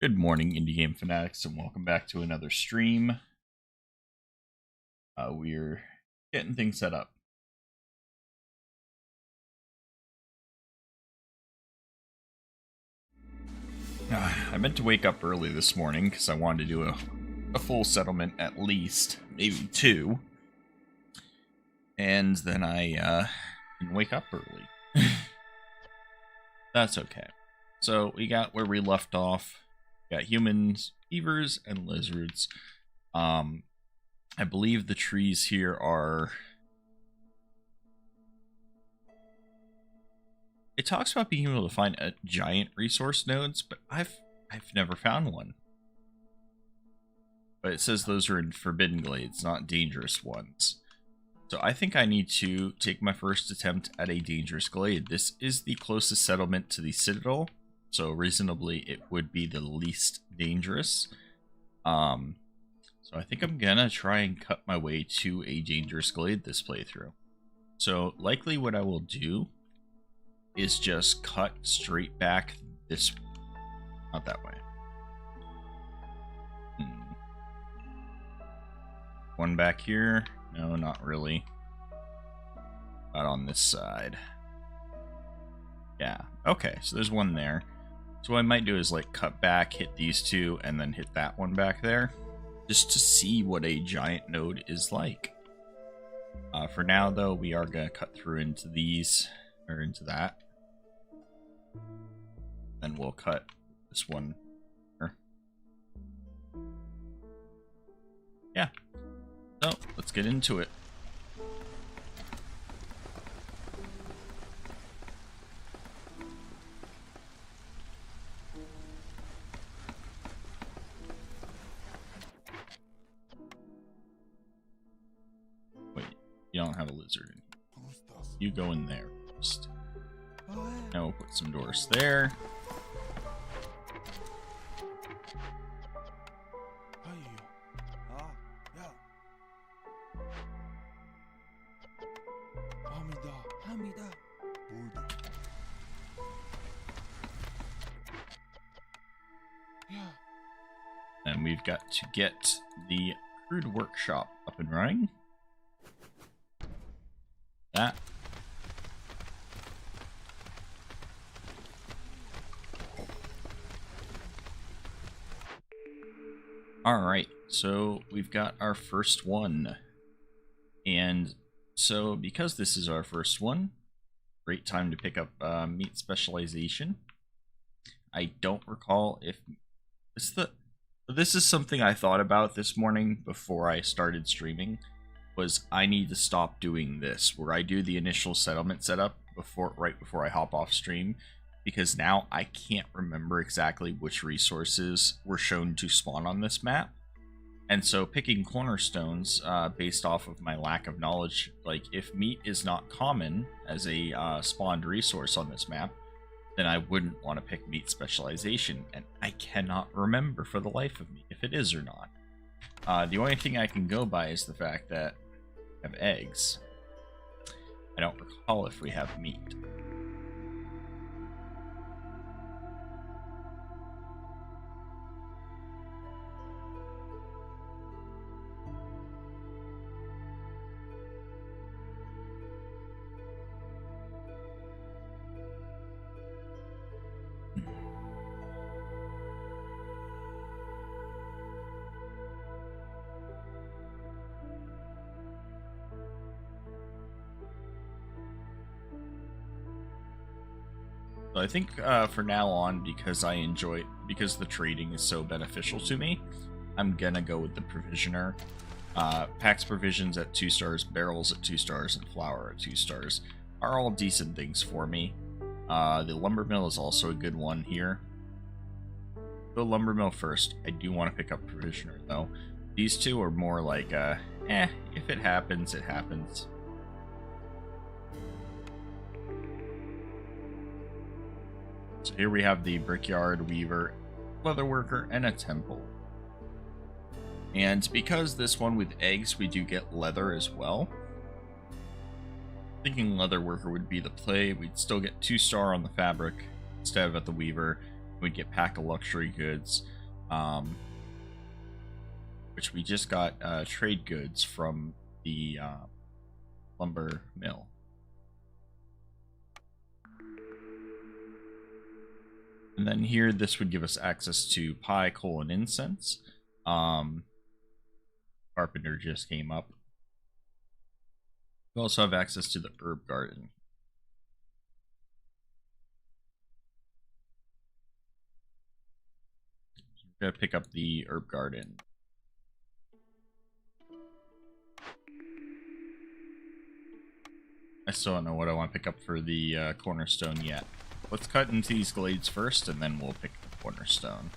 Good morning, indie game fanatics, and welcome back to another stream. We're getting things set up. I meant to wake up early this morning because I wanted to do a full settlement at least, maybe two. And then I didn't wake up early. That's okay. So we got where we left off. We got humans, beavers, and lizards. I believe the trees here are... It talks about being able to find a giant resource nodes, but I've never found one. But it says those are in forbidden glades, not dangerous ones. So I think I need to take my first attempt at a dangerous glade. This is the closest settlement to the citadel, so reasonably it would be the least dangerous. So I think I'm gonna try and cut my way to a dangerous glade this playthrough. So likely what I will do is just cut straight back this way. Not that way. One back here. No, not really. Not on this side. Yeah, okay, so there's one there. So what I might do is like cut back, hit these two, and then hit that one back there. Just to see what a giant node is like. For now, though, we are going to cut through into these, or into that. Then we'll cut this one here. Yeah. So, let's get into it. You don't have a lizard in here. You go in there first. Now we'll put some doors there. And we've got to get the crude workshop up and running. That. Alright, so we've got our first one. And so because this is our first one, great time to pick up meat specialization. I don't recall if this is something I thought about this morning before I started streaming. Was I need to stop doing this, where I do the initial settlement setup right before I hop off stream, because now I can't remember exactly which resources were shown to spawn on this map. And so picking cornerstones based off of my lack of knowledge, like if meat is not common as a spawned resource on this map, then I wouldn't want to pick meat specialization, and I cannot remember for the life of me if it is or not. The only thing I can go by is the fact that I have eggs. I don't recall if we have meat. So I think for now on, because the trading is so beneficial to me, I'm gonna go with the provisioner. Packs provisions at 2 stars, barrels at 2 stars, and flour at 2 stars are all decent things for me. The lumber mill is also a good one here. The lumber mill first. I do want to pick up provisioner though. These two are more like, if it happens, it happens. So here we have the brickyard, weaver, leatherworker, and a temple. And because this one with eggs, we do get leather as well. Thinking leatherworker would be the play. We'd still get 2 star on the fabric instead of at the weaver. We'd get pack of luxury goods, which we just got trade goods from the lumber mill. And then here, this would give us access to pie, coal, and incense. Carpenter just came up. We also have access to the herb garden. We're gonna pick up the herb garden. I still don't know what I want to pick up for the cornerstone yet. Let's cut into these glades first, and then we'll pick the cornerstone.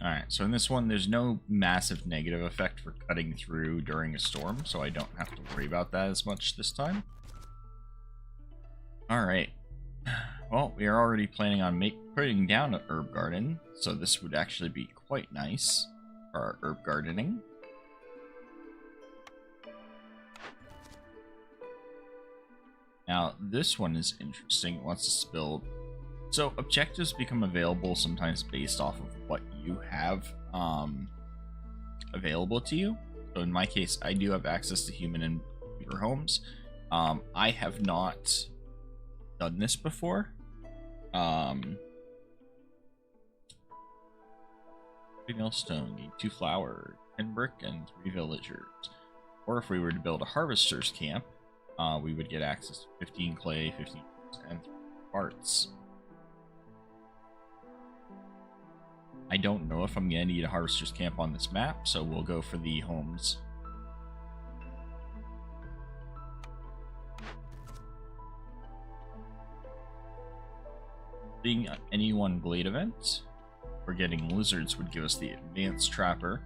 Alright, so in this one, there's no massive negative effect for cutting through during a storm, so I don't have to worry about that as much this time. Alright. Well, we are already planning on putting down an herb garden, so this would actually be quite nice for our herb gardening. Now, this one is interesting. It wants us to build. So, objectives become available sometimes based off of what you have available to you. So, in my case, I do have access to human and beaver homes. I have not done this before. 3 millstone, gain 2 flour, 10 brick, and 3 villagers. Or if we were to build a harvester's camp, we would get access to 15 clay, 15 and 3 parts. I don't know if I'm going to need a harvester's camp on this map, so we'll go for the homes. Being any one glade event, we're getting lizards would give us the advanced trapper,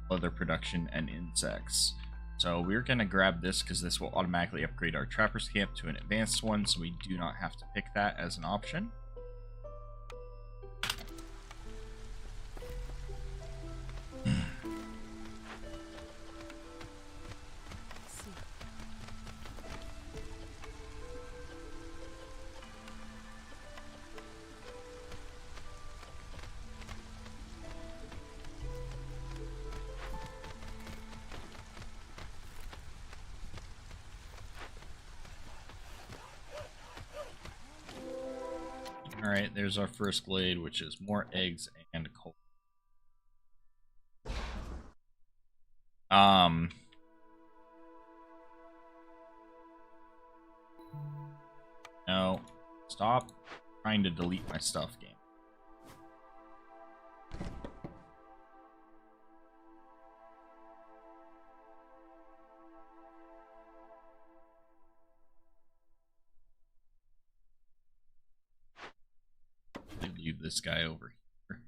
leather production, and insects. So we're going to grab this because this will automatically upgrade our trapper's camp to an advanced one, so we do not have to pick that as an option. Alright, there's our first glade, which is more eggs and coal. No. Stop trying to delete my stuff, game. Leave this guy over here.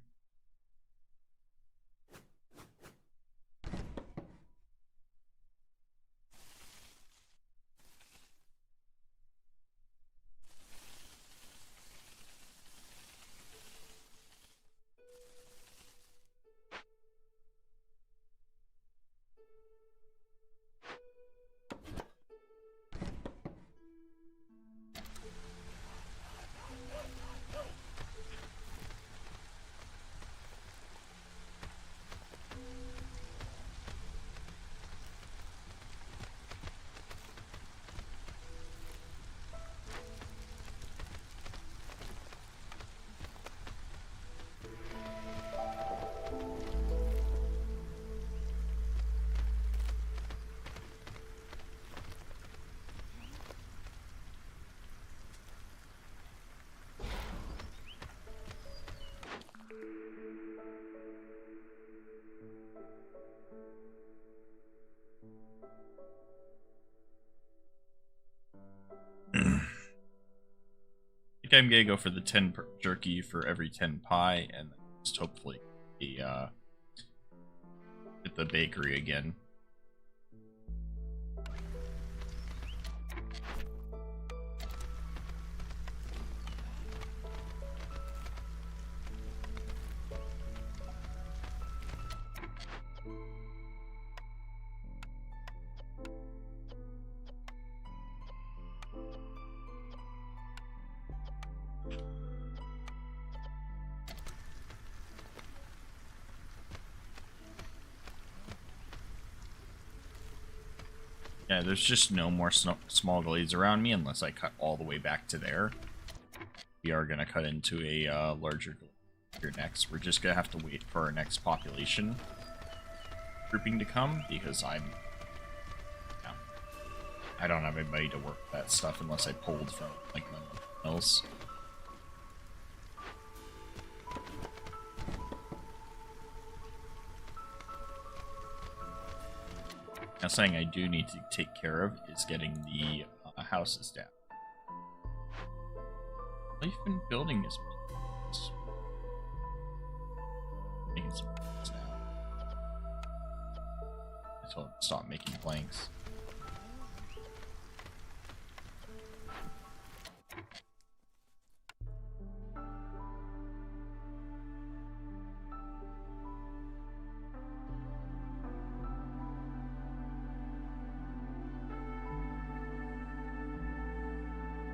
I think I'm gonna go for the 10 jerky for every 10 pie, and just hopefully hit the bakery again. Yeah, there's just no more small glades around me unless I cut all the way back to there. We are going to cut into a larger glade here next. We're just going to have to wait for our next population grouping to come because I don't have anybody to work that stuff unless I pulled from like my mills. Now, something I do need to take care of is getting the houses down. I've been building this. Making some planks now. I told him to stop making planks.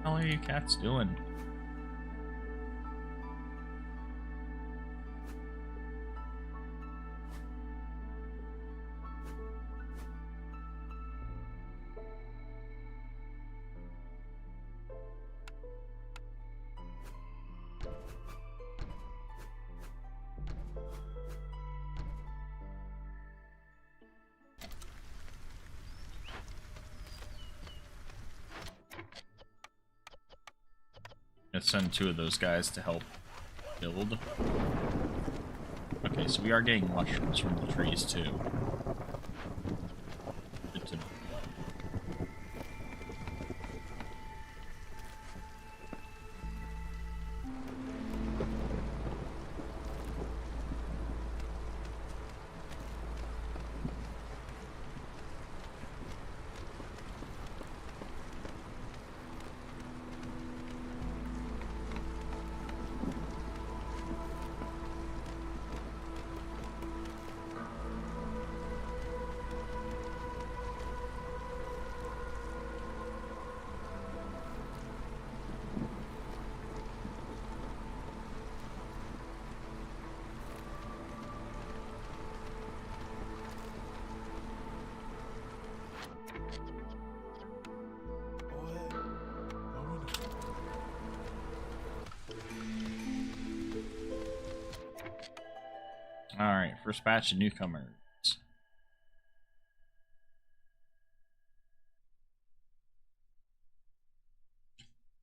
How are you cats doing? Let's send 2 of those guys to help build. Okay, so we are getting mushrooms from the trees too. Good to know. Alright, first batch of newcomers.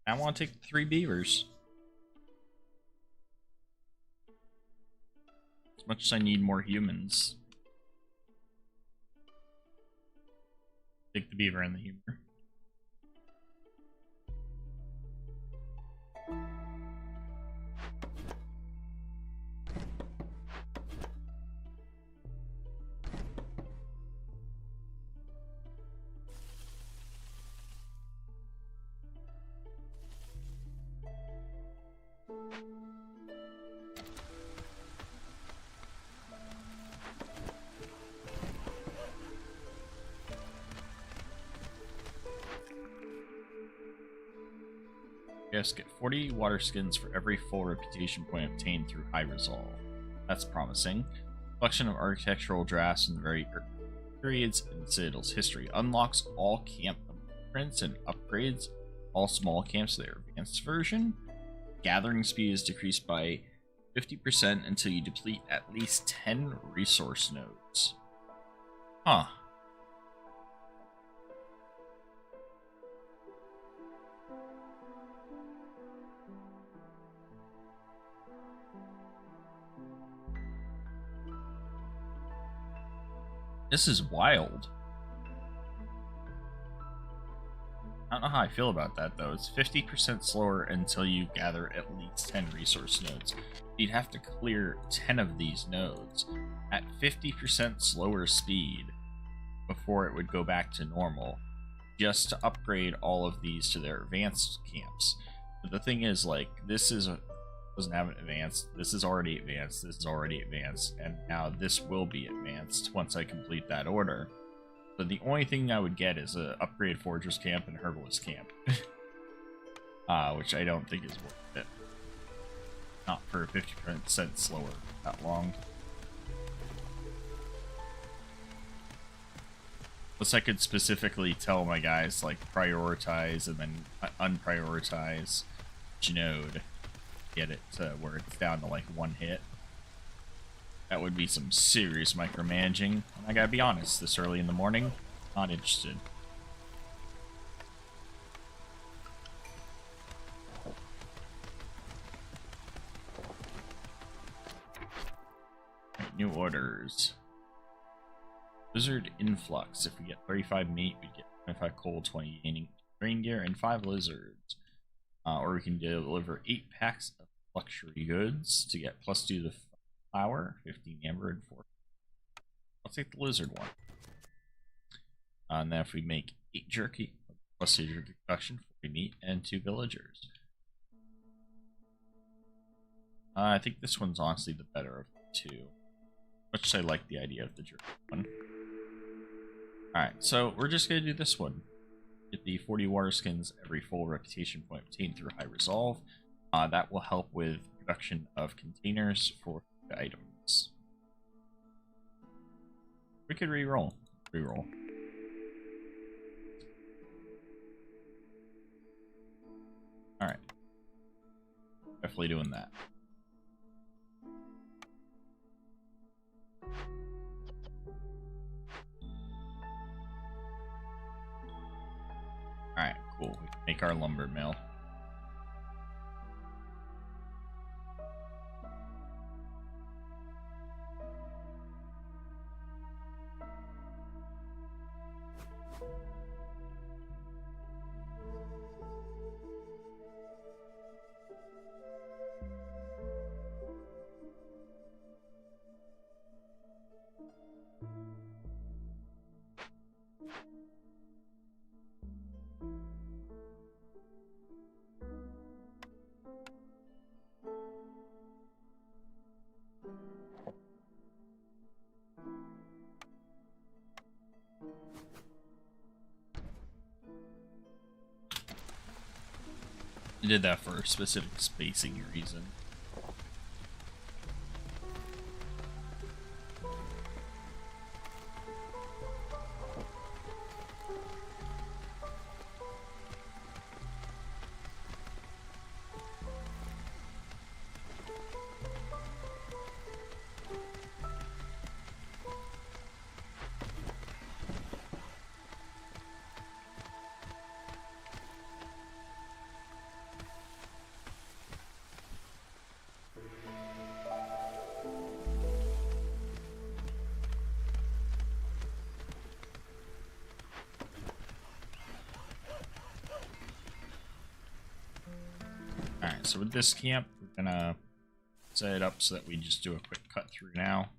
I want to take the 3 beavers. As much as I need more humans. Take the beaver and the humor. Yes, get 40 water skins for every full reputation point obtained through high resolve. That's promising. Collection of architectural drafts in the very periods in the Citadel's history. Unlocks all camp prints and upgrades all small camps to their advanced version. Gathering speed is decreased by 50% until you deplete at least 10 resource nodes. Huh. This is wild. I don't know how I feel about that, though. It's 50% slower until you gather at least 10 resource nodes. You'd have to clear 10 of these nodes at 50% slower speed before it would go back to normal, just to upgrade all of these to their advanced camps. But the thing is, like, doesn't have an advanced, this is already advanced, this is already advanced, and now this will be advanced once I complete that order. So the only thing I would get is a upgrade Forger's Camp and Herbalist Camp. Which I don't think is worth it. Not for 50% slower that long. Plus, I could specifically tell my guys, like, prioritize and then unprioritize each node. Get it to where it's down to, like, one hit. That would be some serious micromanaging. And I gotta be honest, this early in the morning, not interested. Right, new orders. Lizard influx. If we get 35 meat, we get 25 coal, 20 gaining grain gear, and 5 lizards. Or we can deliver 8 packs of luxury goods to get +2 to flour, 15 amber, and 4. I'll take the lizard one. And then if we make 8 jerky, +2 jerky production, 40 meat, and 2 villagers. I think this one's honestly the better of the two. Much as I like the idea of the jerky one. Alright, so we're just going to do this one. Get the 40 water skins every full reputation point obtained through high resolve. That will help with production of containers for items. We could re-roll. Re-roll. Alright. Definitely doing that. Alright, cool. We can make our lumber mill. I did that for a specific spacing reason. Alright, so with this camp, we're gonna set it up so that we just do a quick cut through now.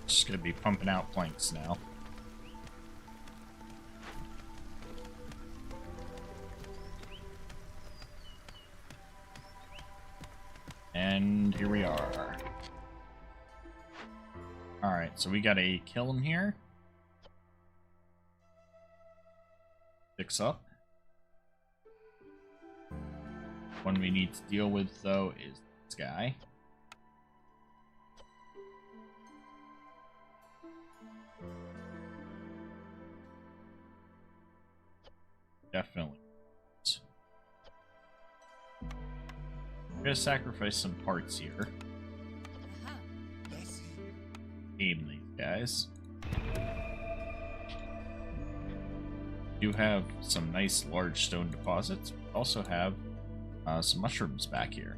Just gonna be pumping out planks now. And here we are. Alright, so we gotta kill him here. Fix up. One we need to deal with, though, is this guy. Definitely. I'm gonna sacrifice some parts here. Aim these guys. Do have some nice large stone deposits. Also have some mushrooms back here.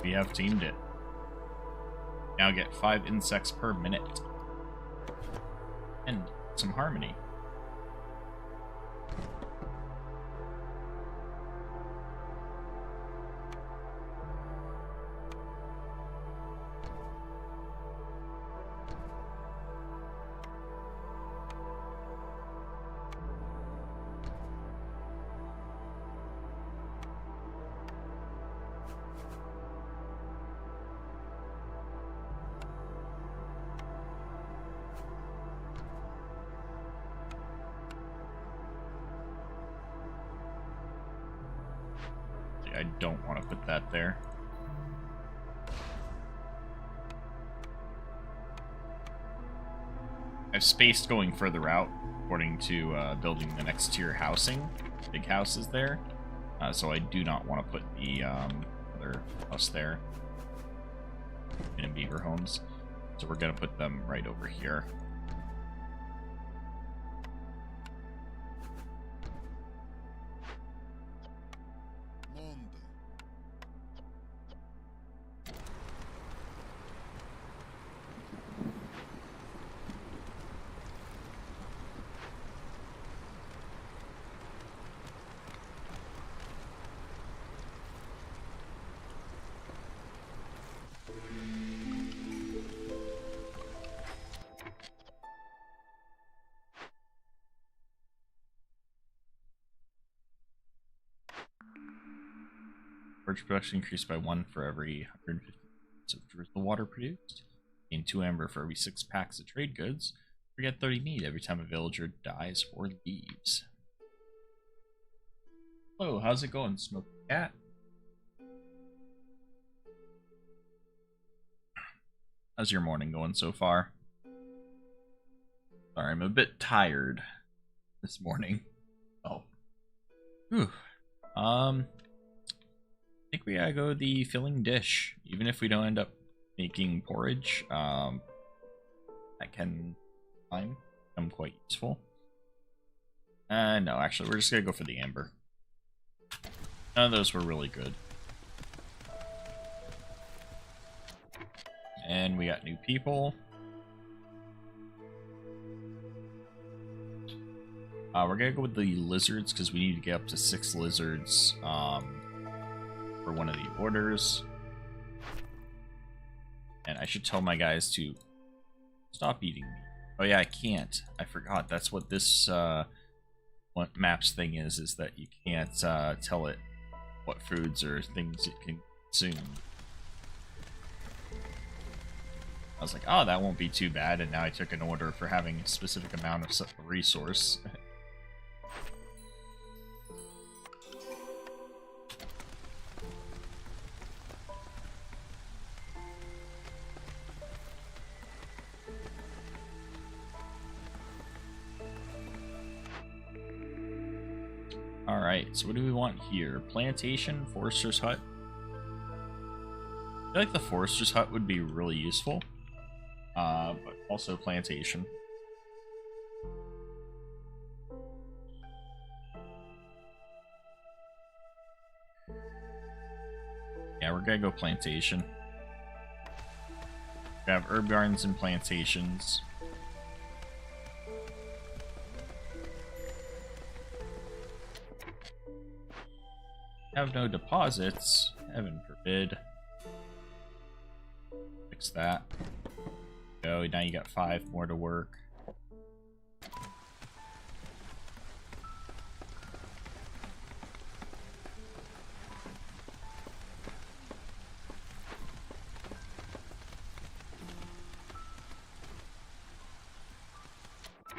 We have teamed it. Now get 5 insects per minute. And some harmony. I don't want to put that there. I've spaced going further out according to building the next tier housing. Big houses there. So I do not want to put the other house there in beaver homes. So we're going to put them right over here. Forage production increased by 1 for every 150 units of drizzle water produced. Gain 2 amber for every 6 packs of trade goods. We get 30 meat every time a villager dies or leaves. Hello, how's it going, Smoky Cat? How's your morning going so far? Sorry, I'm a bit tired this morning. Oh. Whew. I think we gotta go the filling dish. Even if we don't end up making porridge, that can become quite useful. No, actually, we're just gonna go for the amber. None of those were really good. And we got new people. We're gonna go with the lizards because we need to get up to 6 lizards for one of the orders. And I should tell my guys to stop eating meat. Oh yeah, I can't. I forgot. That's what this what maps thing is that you can't tell it what foods or things it can consume. I was like, oh, that won't be too bad, and now I took an order for having a specific amount of resource. Alright, so what do we want here? Plantation, Forester's Hut. I feel like the Forester's Hut would be really useful. But also plantation. Yeah, we're gonna go plantation. We have herb gardens and plantations. have no deposits. Heaven forbid. Fix that. Go, now you got 5 more to work.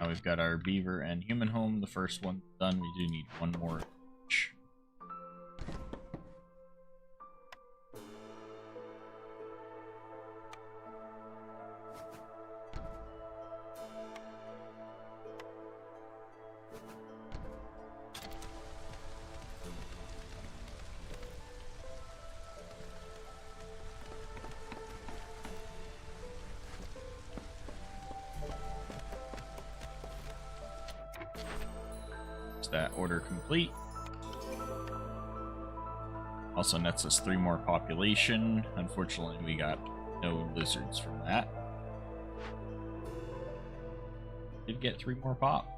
Now we've got our beaver and human home. The first one's done. We do need one more. That order complete. Also nets us 3 more population. Unfortunately, we got no lizards from that. Did get 3 more pop.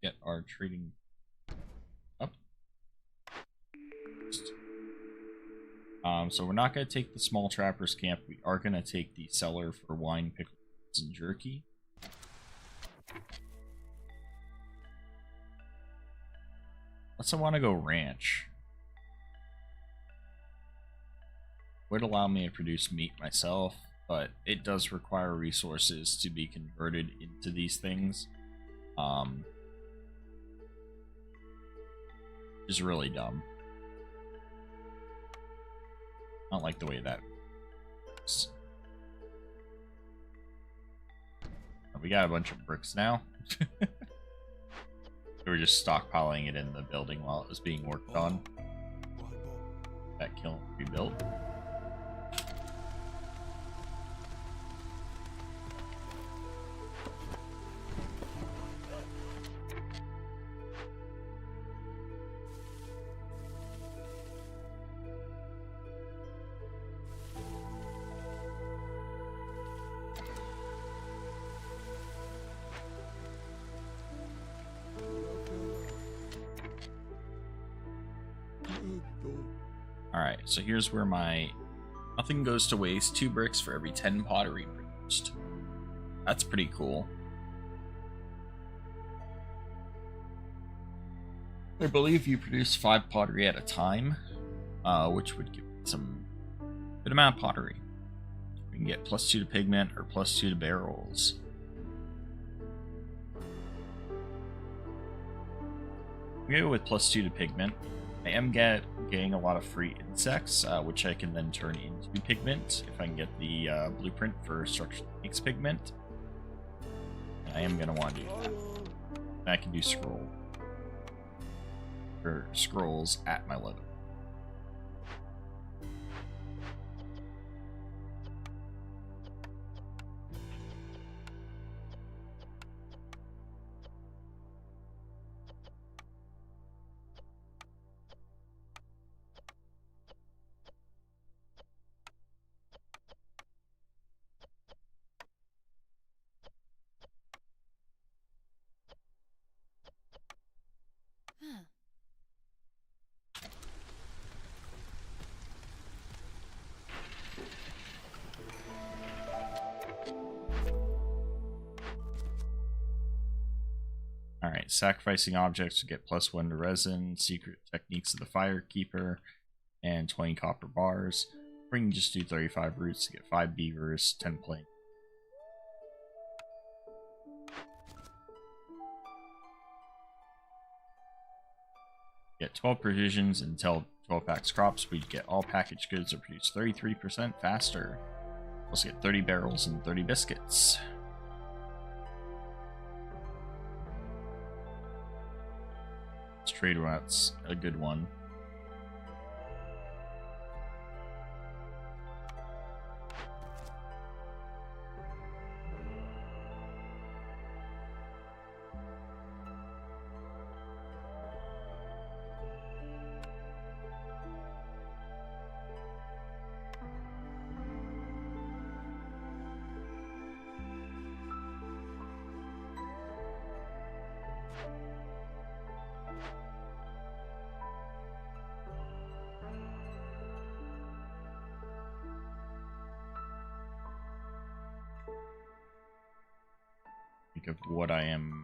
Get our trading up. So we're not going to take the small trappers camp. We are going to take the cellar for wine, pickles, and jerky. Unless I want to go ranch. Would allow me to produce meat myself, but it does require resources to be converted into these things. Is really dumb. I don't like the way that works. We got a bunch of bricks now. We were just stockpiling it in the building while it was being worked on. That kiln rebuilt. Alright, so here's where my nothing goes to waste. 2 bricks for every 10 pottery produced. That's pretty cool. I believe you produce 5 pottery at a time, which would give some good amount of pottery. We can get +2 to pigment or +2 to barrels. We go with +2 to pigment. I am getting a lot of free insects, which I can then turn into pigment if I can get the blueprint for structure that makes pigment. And I am going to want to do that. And I can do scrolls at my level. Alright, sacrificing objects to get +1 to resin, secret techniques of the firekeeper, and 20 copper bars. Or you can just do 35 roots to get 5 beavers, 10 planks. Get 12 provisions and 12 packs crops. We get all packaged goods are produced 33% faster. Also get 30 barrels and 30 biscuits. This trade route's a good one. think of what I am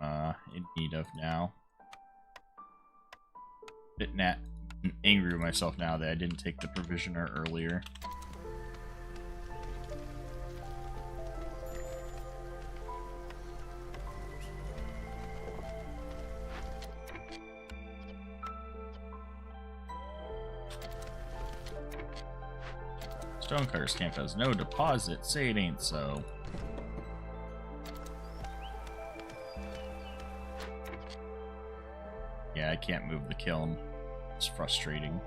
in need of now. Bit angry with myself now that I didn't take the provisioner earlier. Stonecutter's camp has no deposit. Say it ain't so. Yeah, I can't move the kiln. It's frustrating.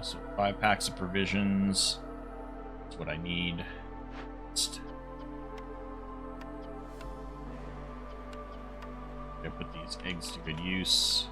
So 5 packs of provisions. That's what I need. Gotta put these eggs to good use.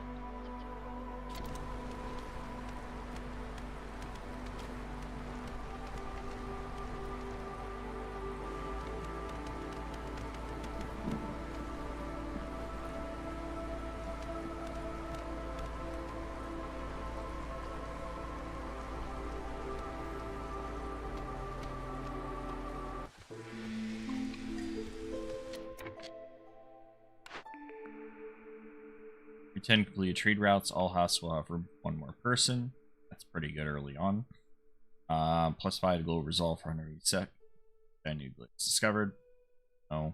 For 10 completed trade routes, all houses will have room for 1 more person. That's pretty good early on. Plus 5 global resolve for 100 set. A new glitch discovered. Oh.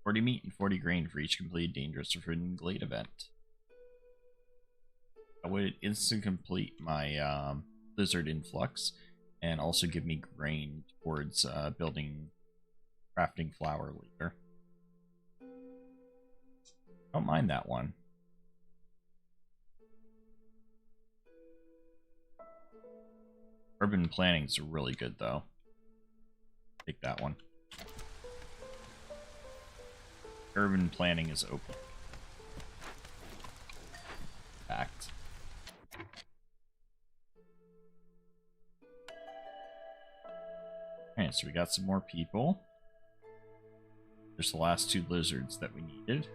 40 meat and 40 grain for each completed dangerous or forbidden glade event. I would instant complete my lizard influx and also give me grain towards building crafting flour later. Don't mind that one. Urban planning's really good though. Take that one. Urban planning is open. Fact. Alright, so we got some more people. There's the last 2 lizards that we needed.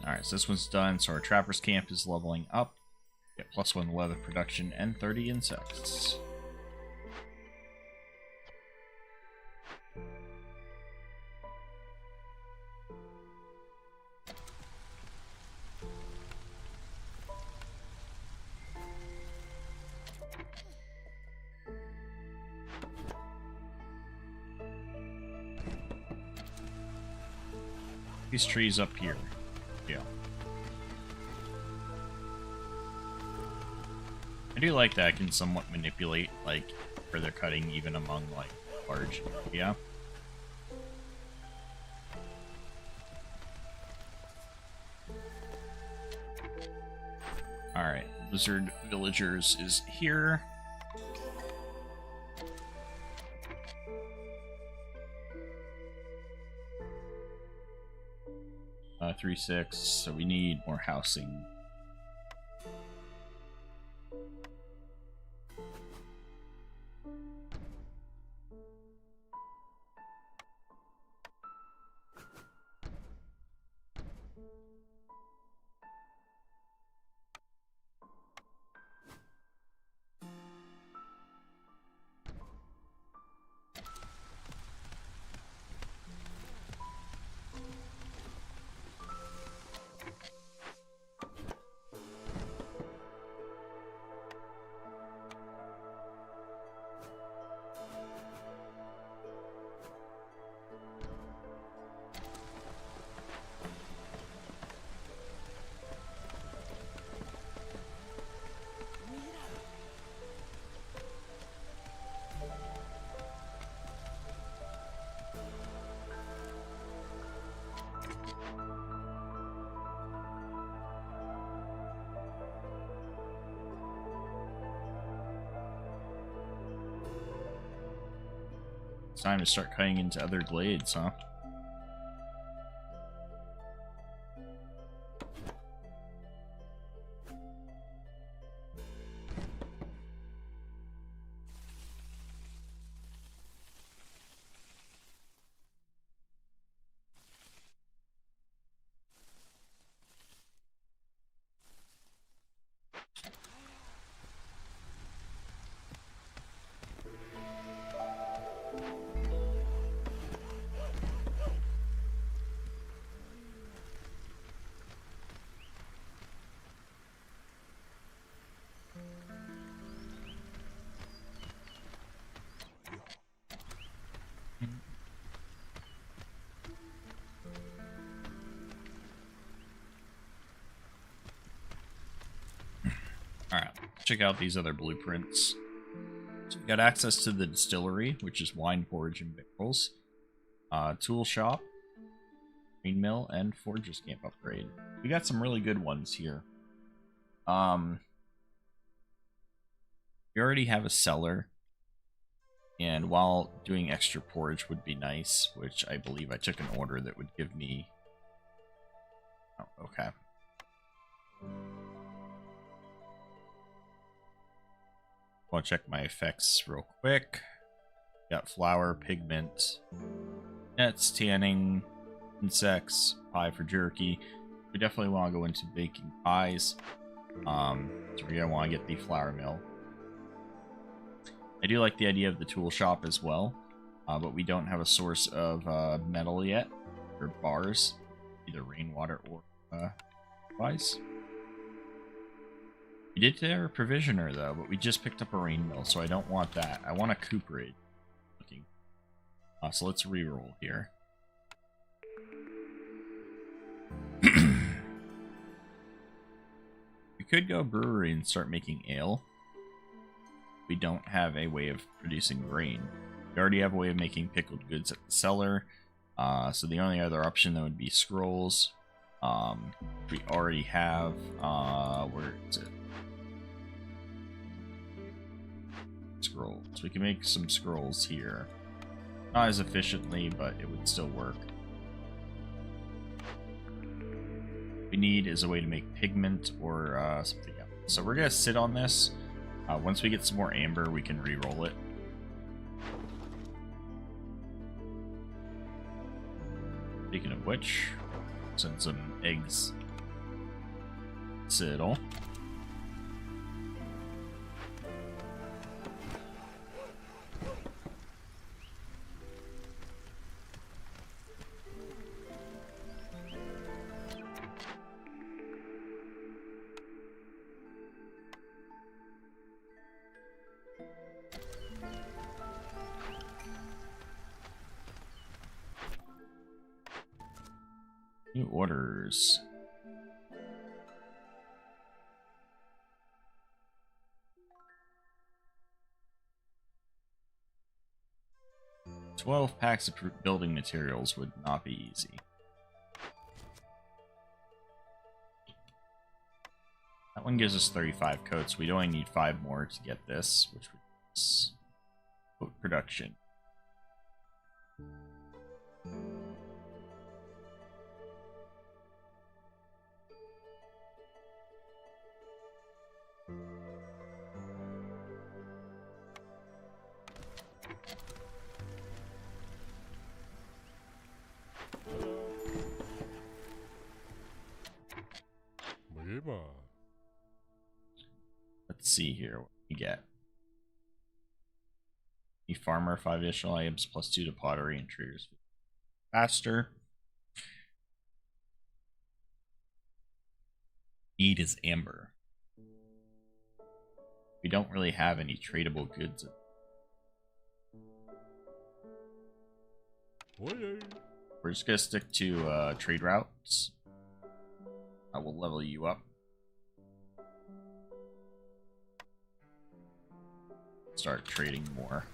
Alright, so this one's done, so our trapper's camp is leveling up. Get +1 leather production and 30 insects. These trees up here. Yeah. I do like that I can somewhat manipulate, like, where they're cutting even among, like, large. Yeah. Alright, Lizard Villagers is here. Uh, 3-6, so we need more housing. It's time to start cutting into other glades, huh? Alright, check out these other blueprints. So we've got access to the distillery, which is wine, forage, and victuals. Tool shop, green mill, and forger's camp upgrade. We got some really good ones here. We already have a cellar, and while doing extra porridge would be nice, which I believe I took an order that would give me... Oh, okay. I'll check my effects real quick. Got flour, pigment, nets, tanning, insects, pie for jerky. We definitely want to go into baking pies. So we're going to want to get the flour mill. I do like the idea of the tool shop as well, but we don't have a source of metal yet, or bars, either rainwater or pies. We did have a provisioner though, but we just picked up a rain mill, so I don't want that. I want a cooperage. Looking. So let's re-roll here. We could go brewery and start making ale. We don't have a way of producing grain. We already have a way of making pickled goods at the cellar. So the only other option that would be scrolls. We already have, where is it? Scrolls. We can make some scrolls here. Not as efficiently, but it would still work. What we need is a way to make pigment or something else. So we're gonna sit on this. Once we get some more amber, we can re-roll it. Speaking of which, send some eggs. Settle. New orders. "12 packs of building materials would not be easy." That one gives us 35 coats. We only need 5 more to get this, which is coat production. Let's see here what we get. A farmer, 5 additional items, plus 2 to pottery and triggers faster. Need is amber. We don't really have any tradable goods. We're just gonna stick to trade routes. I will level you up. Start trading more.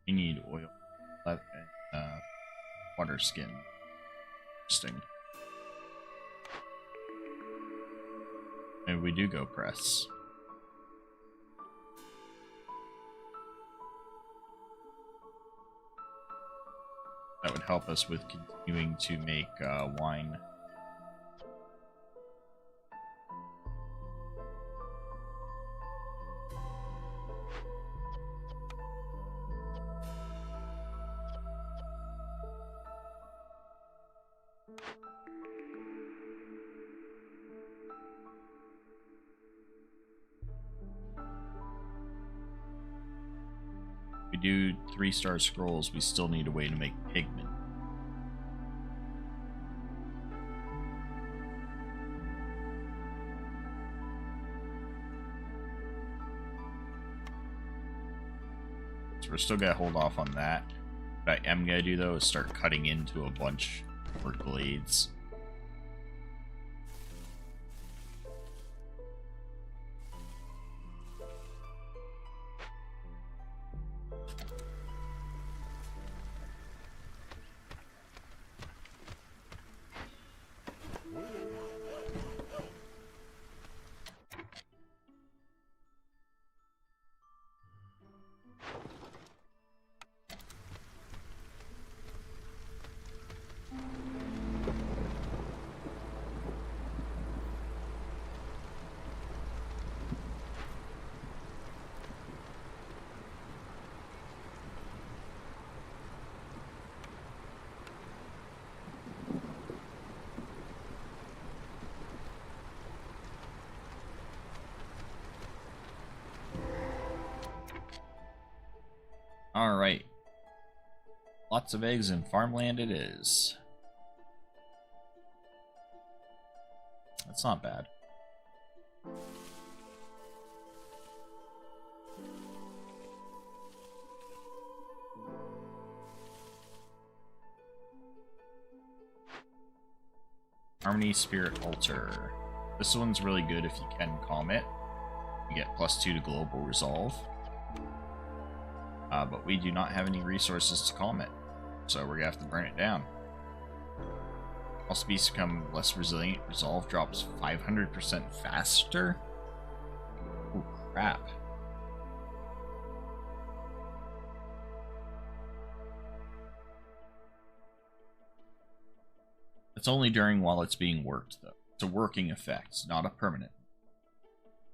We need oil, water skin. Interesting. Maybe we do go press. That would help us with continuing to make wine. We do 3-star scrolls, we still need a way to make pigment. So we're still gonna hold off on that. What I am gonna do though is start cutting into a bunch more glades. Alright. Lots of eggs in farmland it is. That's not bad. Harmony Spirit Altar. This one's really good if you can calm it. You get +2 to global resolve. But we do not have any resources to calm it, so we're gonna have to burn it down. All species become less resilient. Resolve drops 500% faster? Oh crap. It's only during while it's being worked, though. It's a working effect, not a permanent.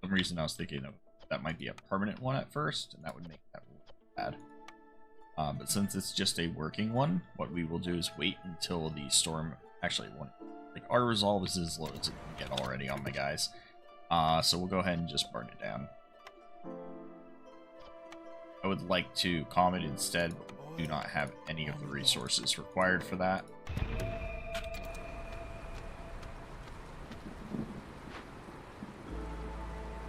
For some reason I was thinking of that might be a permanent one at first, and that would make that bad. But since it's just a working one, what we will do is wait until the storm actually won't. Like, our resolve is as low as it can get already on my guys. So we'll go ahead and just burn it down. I would like to calm it instead, but we do not have any of the resources required for that.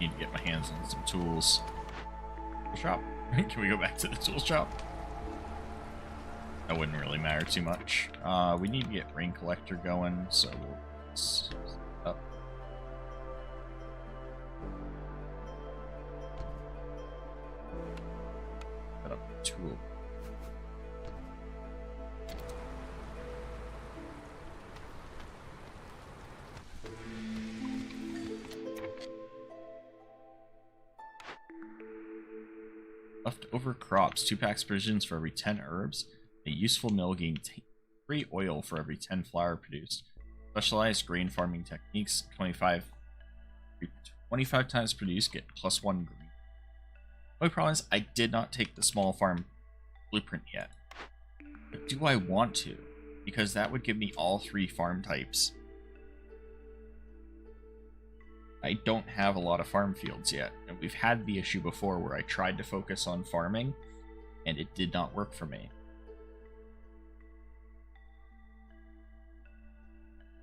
Need to get my hands on some tools. Shop. Can we go back to the tool shop? That wouldn't really matter too much. We need to get rain collector going, so we'll set up. Set up the tool. Leftover crops, 2 packs provisions for every 10 herbs. A useful mill gain 3 oil for every 10 flour produced. Specialized grain farming techniques, 25 times produced, get +1 green. My problem is I did not take the small farm blueprint yet. But do I want to? Because that would give me all 3 farm types. I don't have a lot of farm fields yet, and we've had the issue before where I tried to focus on farming, and it did not work for me.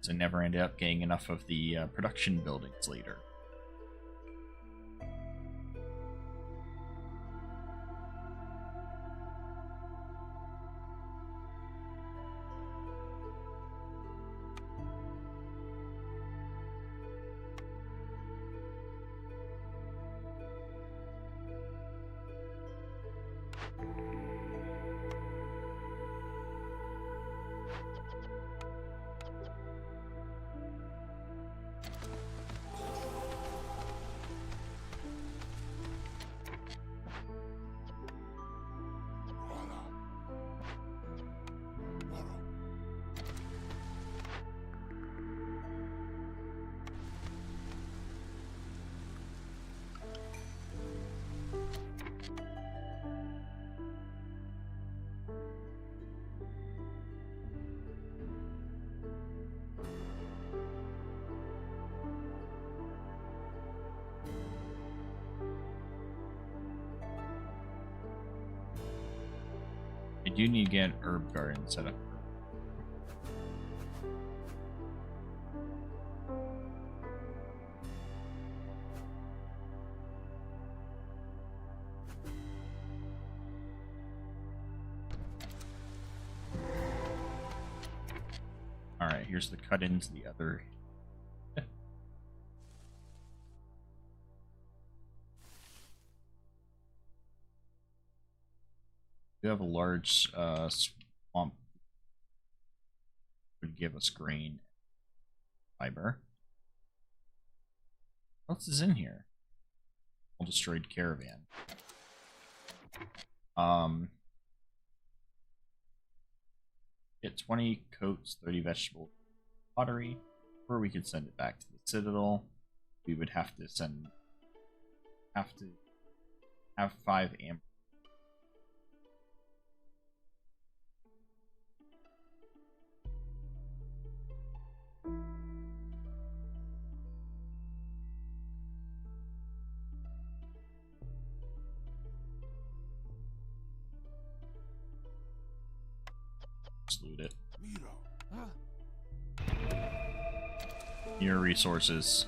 So I never ended up getting enough of the production buildings later. I do need to get an herb garden set up. Alright, here's the cut into the other. We have a large swamp. Would give us grain, fiber. What else is in here? All destroyed caravan. Get 20 coats, 30 vegetable pottery, or we could send it back to the Citadel. We would have to have 5 amber. Loot it. Your resources.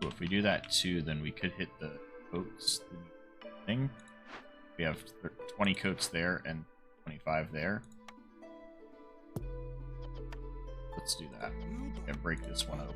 So if we do that too, then we could hit the coats thing. We have 20 coats there and 25 there. Let's do that and break this one up.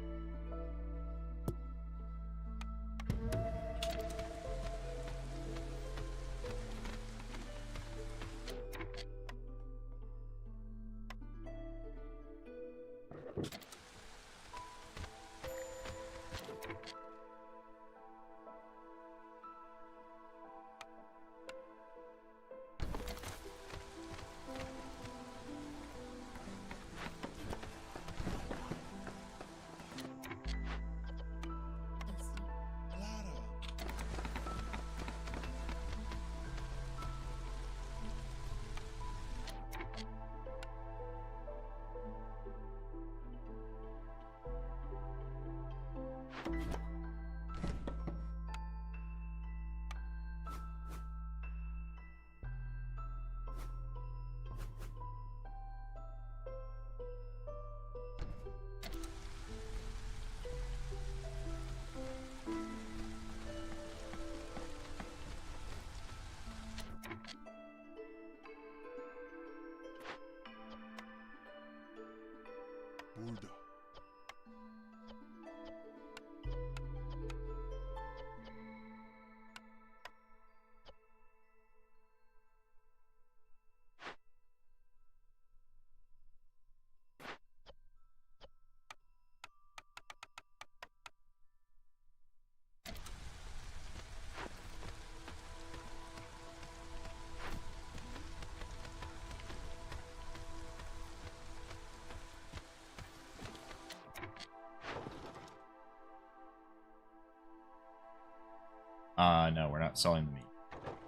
No, we're not selling the meat.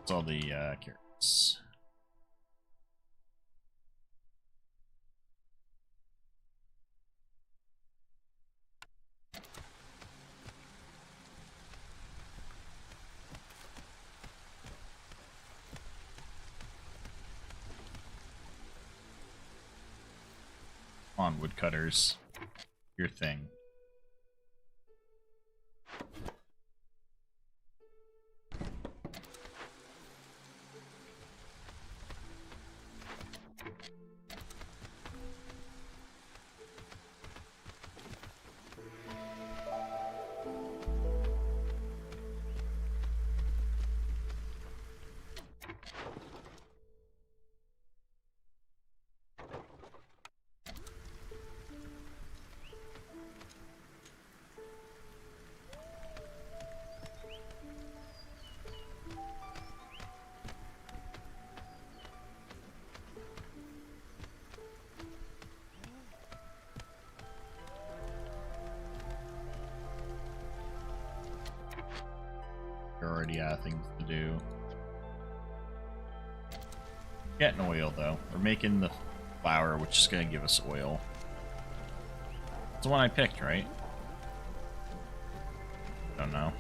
It's all the carrots. Come on, woodcutters. Your thing. You're already out of things to do. Getting oil though. We're making the flour, which is going to give us oil. It's the one I picked, right? Don't know.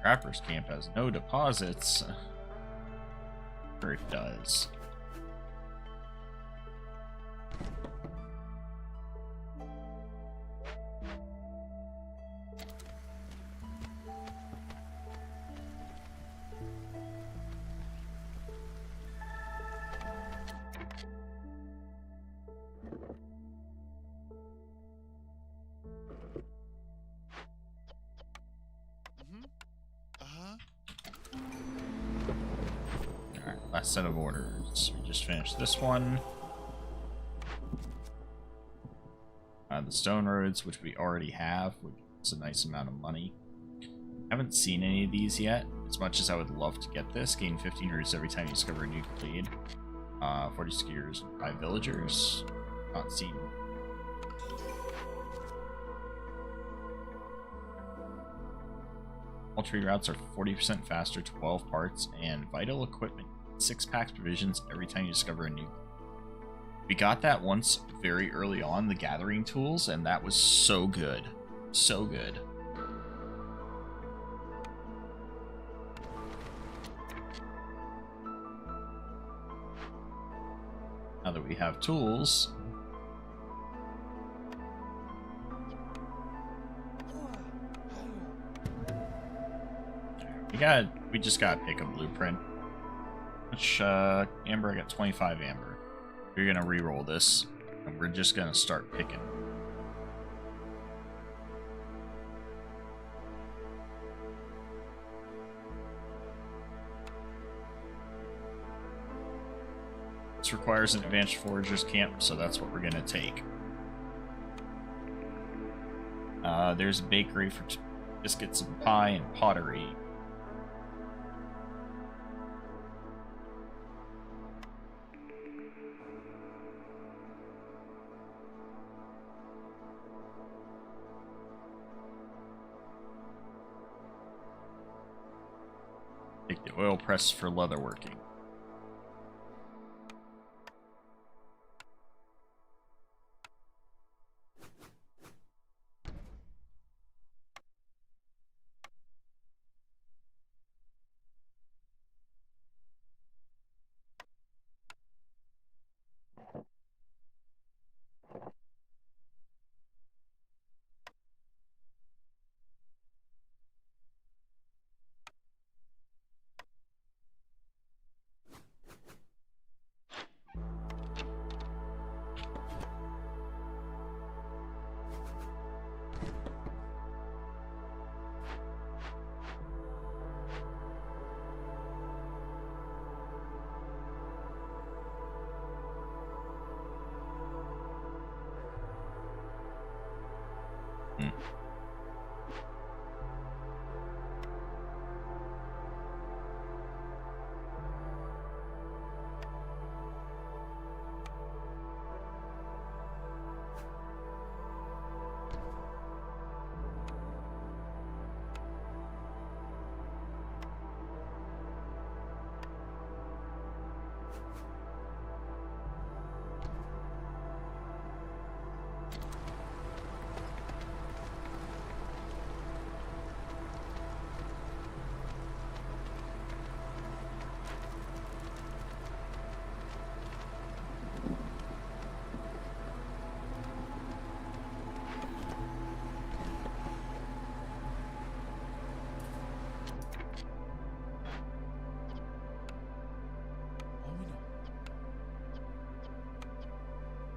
Trapper's camp has no deposits. Or it does. Last set of orders. We just finished this one. The stone roads, which we already have, which is a nice amount of money. Haven't seen any of these yet. As much as I would love to get this, gain 15 roots every time you discover a new glade. 40 skiers and 5 villagers. Not seen. All tree routes are 40% faster, 12 parts, and vital equipment. 6 packs provisions every time you discover a new. We got that once very early on, the gathering tools, and that was so good. So good. Now that we have tools, we just gotta pick a blueprint. Which, Amber, I got 25 Amber. We're gonna re-roll this, and we're just gonna start picking. This requires an advanced forager's camp, so that's what we're gonna take. There's a bakery for biscuits and pie and pottery. Take the oil press for leatherworking.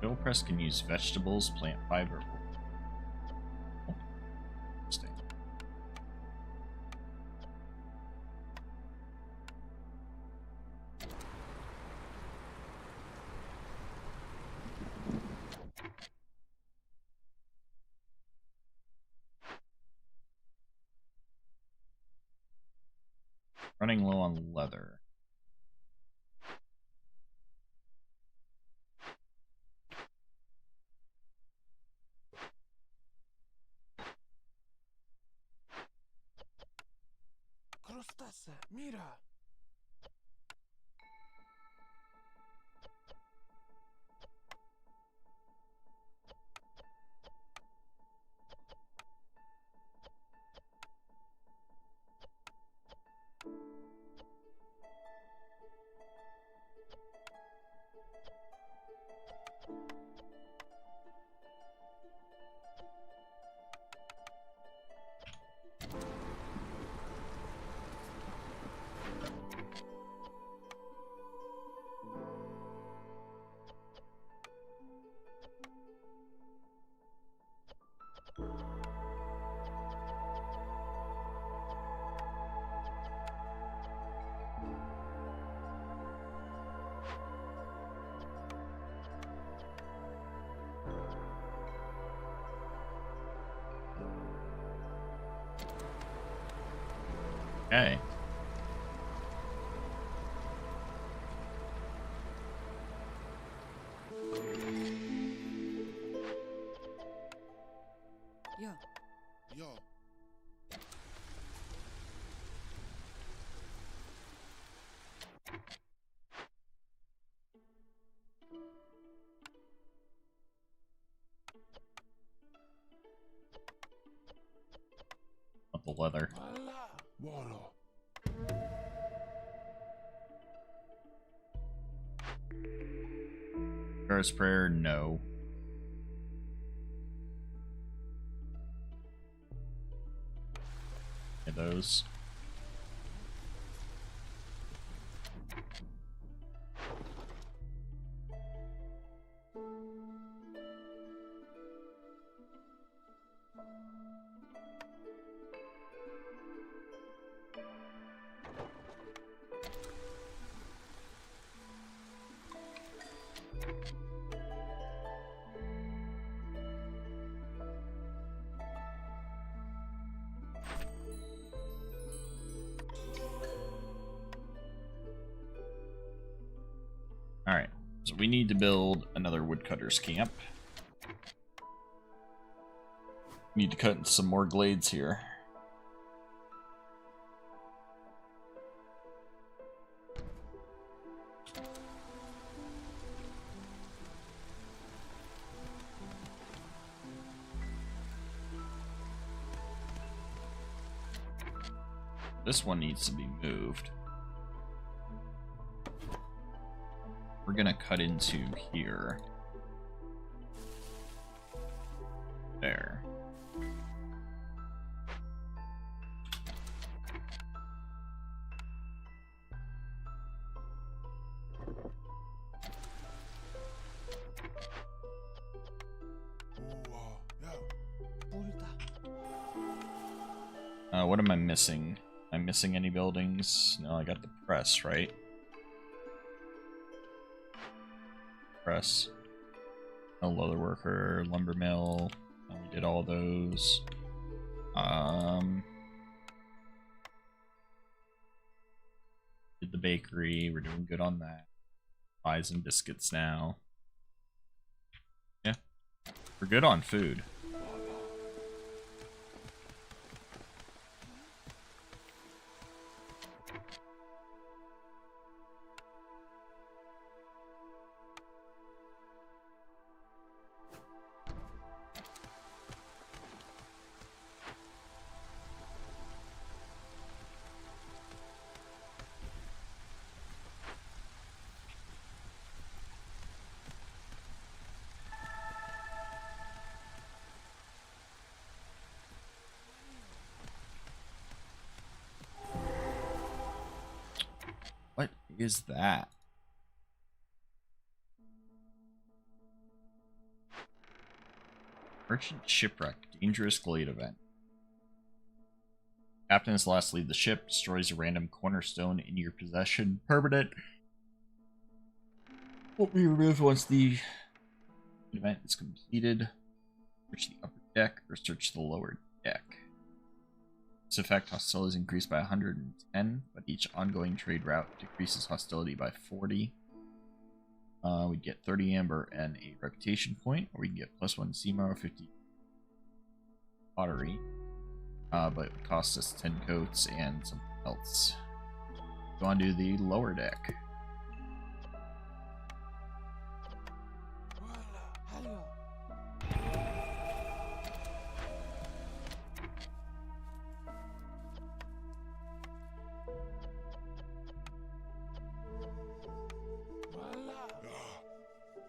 Oil press can use vegetables, plant fiber. Oh, interesting. Running low on leather. Mira. Okay. Yeah. Yo. Of the leather. Wolo. First prayer, no. Okay, those. Alright, so we need to build another woodcutter's camp. Need to cut some more glades here. This one needs to be moved. We're gonna cut into here. There. What am I missing? Am I missing any buildings? No, I got the press, right? Press. No leather worker, lumber mill. We did all those. Did the bakery. We're doing good on that. Pies and biscuits now. Yeah. We're good on food. What is that? Merchant shipwreck. Dangerous glade event. Captain is last to leave the ship. Destroys a random cornerstone in your possession. Permanent. Won't be removed once the event is completed. Search the upper deck or search the lower deck. This effect, hostility is increased by 110, but each ongoing trade route decreases hostility by 40. We get 30 amber and a reputation point, or we can get +1 Seymour, 50 pottery. But it would cost us 10 coats and something else. Go on to the lower deck.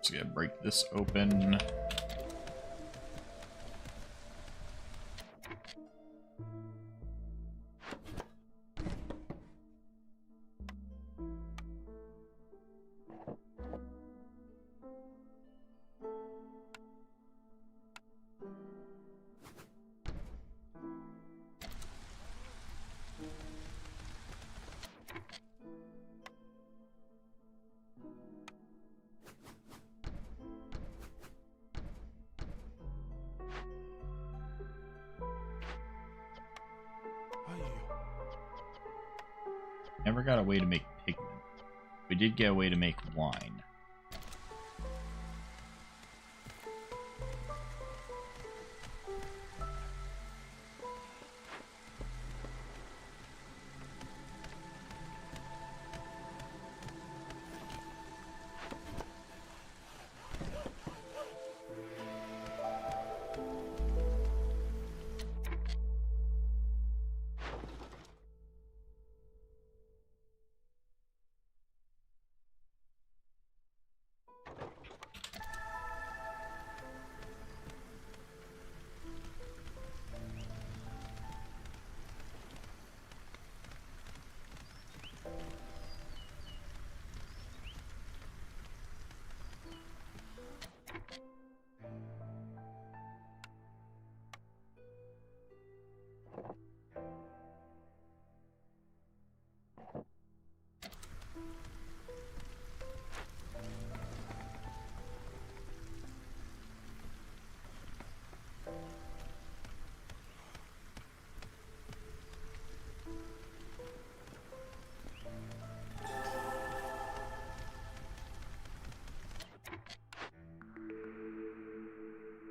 Just gonna break this open. Never got a way to make pigment. We did get a way to make wine.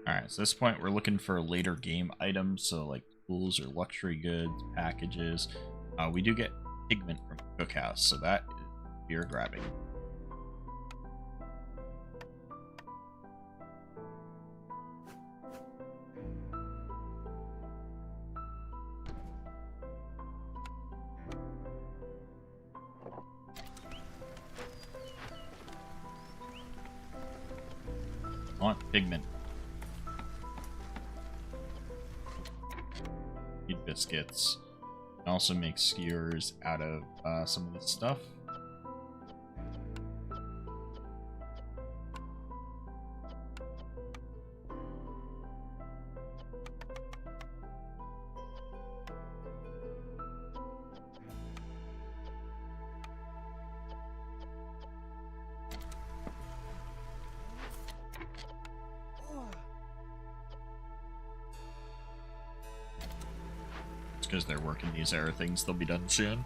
Alright, so at this point we're looking for later game items, so like tools or luxury goods, packages. We do get pigment from the cookhouse, so that is beer grabbing. Pigment. Need biscuits. Can also make skewers out of some of this stuff. Because they're working these air things, they'll be done soon.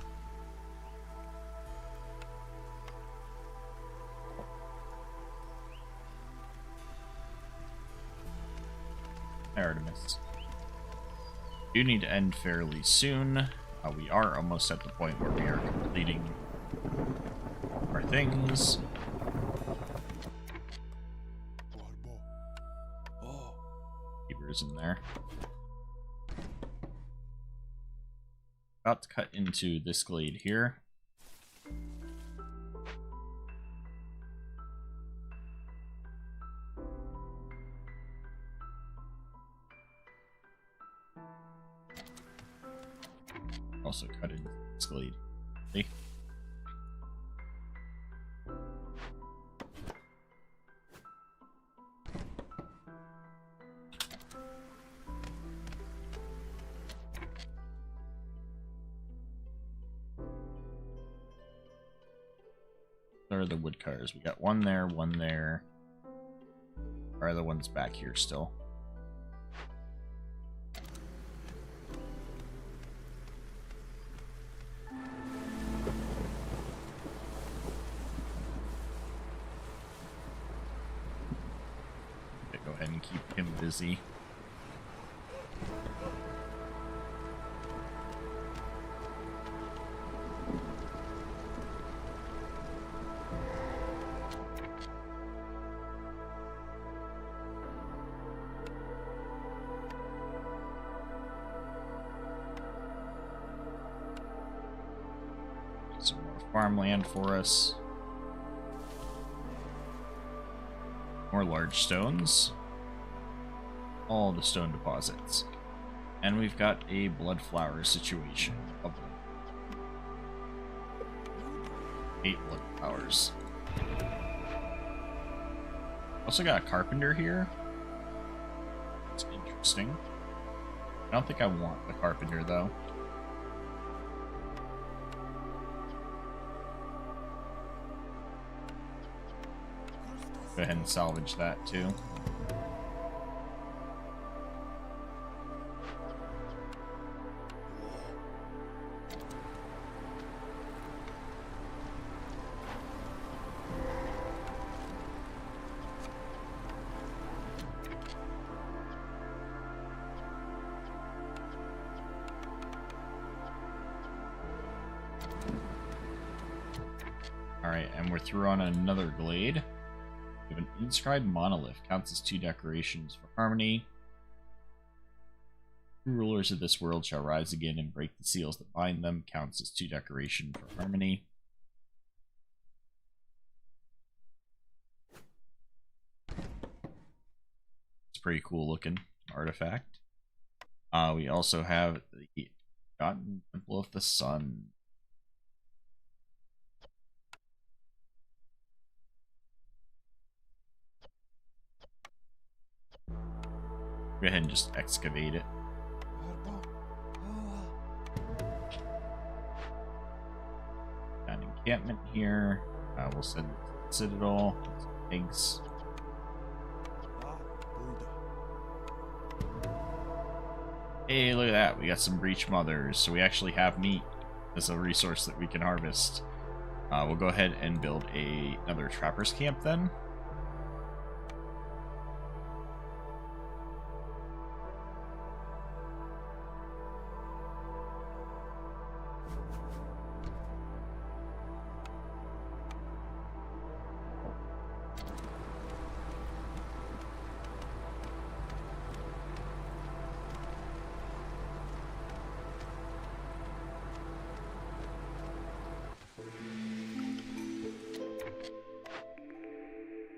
Artemis. Do need to end fairly soon. We are almost at the point where we are completing our things. Beavers in there. About to cut into this glade here. Also cut into this glade. See? There are the woodcutters. We got one there, one there. Our other one's back here still. Okay, go ahead and keep him busy. Some more farmland for us. More large stones. All the stone deposits. And we've got a blood flower situation. Lovely. 8 blood flowers. Also got a carpenter here. It's interesting. I don't think I want the carpenter though. Go ahead and salvage that too. Alright, and we're through on another glade. We have an inscribed monolith. Counts as 2 decorations for harmony. True rulers of this world shall rise again and break the seals that bind them. Counts as 2 decoration for harmony. It's pretty cool looking artifact. We also have the Forgotten Temple of the Sun. Go ahead and just excavate it. Got an encampment here. We'll send it to the Citadel. Some pigs. Hey, look at that. We got some breech mothers. So we actually have meat as a resource that we can harvest. We'll go ahead and build another trapper's camp then.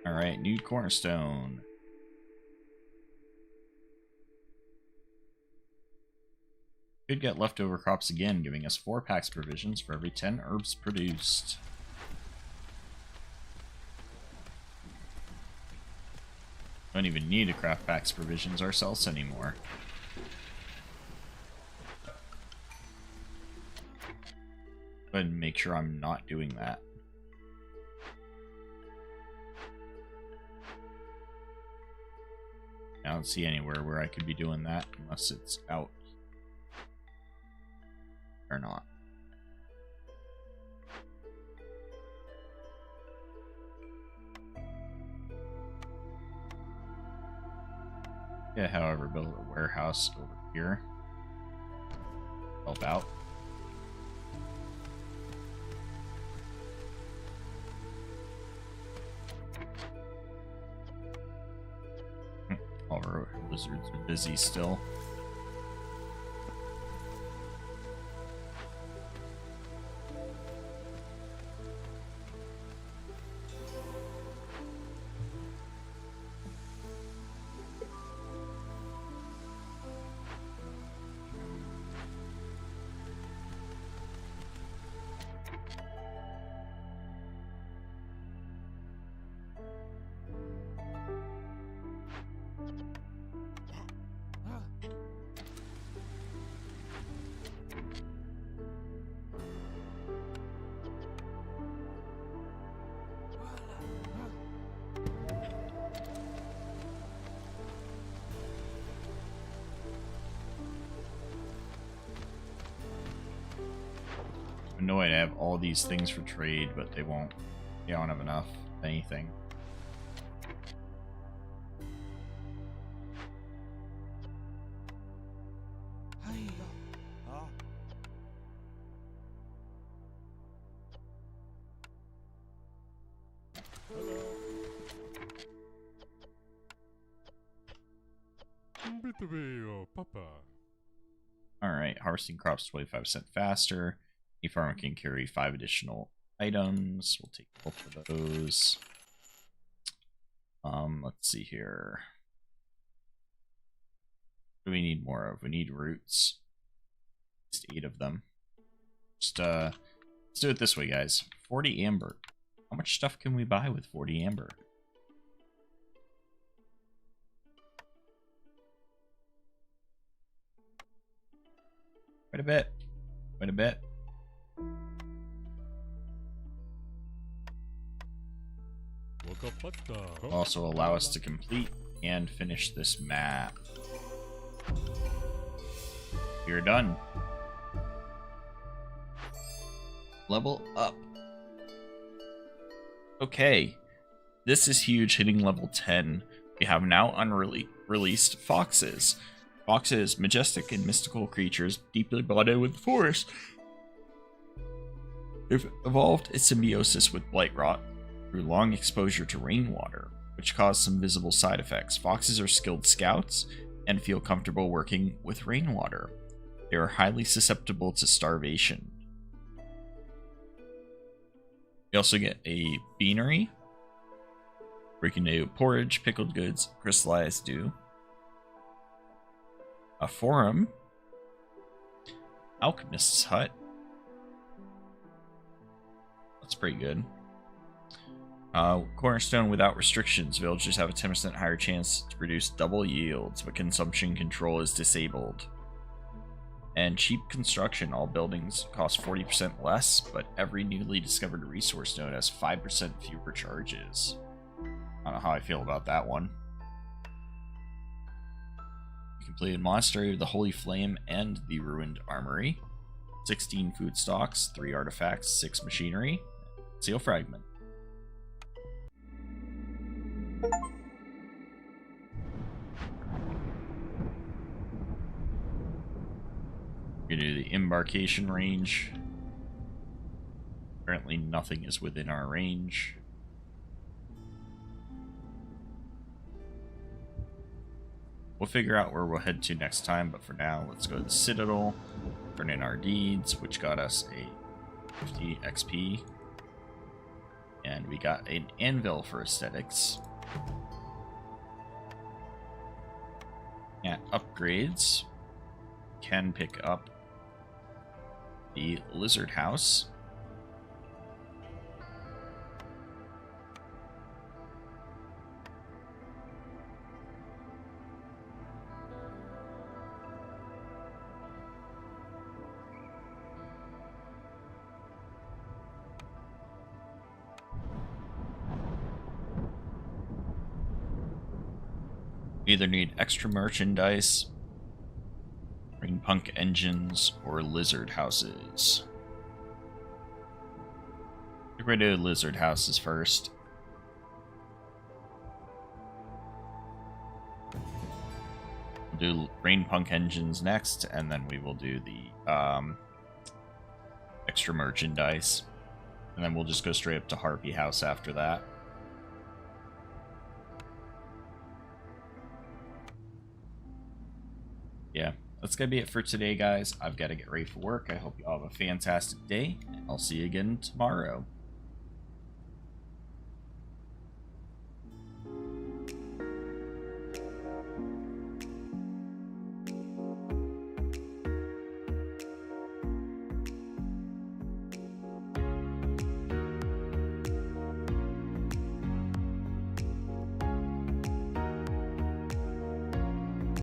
Alright, new cornerstone. Could get leftover crops again, giving us 4 packs provisions for every 10 herbs produced. Don't even need to craft packs provisions ourselves anymore. Go ahead and make sure I'm not doing that. I don't see anywhere where I could be doing that unless it's out or not. Yeah, however, build a warehouse over here. Help out. All our lizards are busy still. I'm annoyed I have all these things for trade, but they won't. They don't have enough of anything. Alright, harvesting crops 25% faster. A farmer can carry 5 additional items. We'll take both of those. Let's see here. What do we need more of? We need roots. Just 8 of them. Just let's do it this way, guys. 40 amber. How much stuff can we buy with 40 amber? Quite a bit. Quite a bit. Will also allow us to complete and finish this map. You're done. Level up. Okay. This is huge, hitting level 10. We have now unreleased foxes. Foxes, majestic and mystical creatures, deeply bonded with the forest. They've evolved a symbiosis with blight rot through long exposure to rainwater, which cause some visible side effects. Foxes are skilled scouts and feel comfortable working with rainwater. They are highly susceptible to starvation. We also get a beanery, where you can do porridge, pickled goods, crystallized dew. A forum, alchemist's hut. That's pretty good. Cornerstone without restrictions. Villagers have a 10% higher chance to produce double yields, but consumption control is disabled. And cheap construction. All buildings cost 40% less, but every newly discovered resource node has 5% fewer charges. I don't know how I feel about that one. We completed Monastery of the Holy Flame and the Ruined Armory. 16 food stocks, 3 artifacts, 6 machinery, seal fragment. We're gonna do the embarkation range. Apparently nothing is within our range. We'll figure out where we'll head to next time, but for now, let's go to the Citadel, turn in our deeds, which got us a 50 XP. And we got an anvil for aesthetics. And upgrades. Can pick up the lizard house. Either need extra merchandise, rain punk engines, or lizard houses. We're going to do lizard houses first. We'll do rain punk engines next, and then we will do the extra merchandise. And then we'll just go straight up to Harpy House after that. Yeah, that's going to be it for today, guys. I've got to get ready for work. I hope you all have a fantastic day, and I'll see you again tomorrow.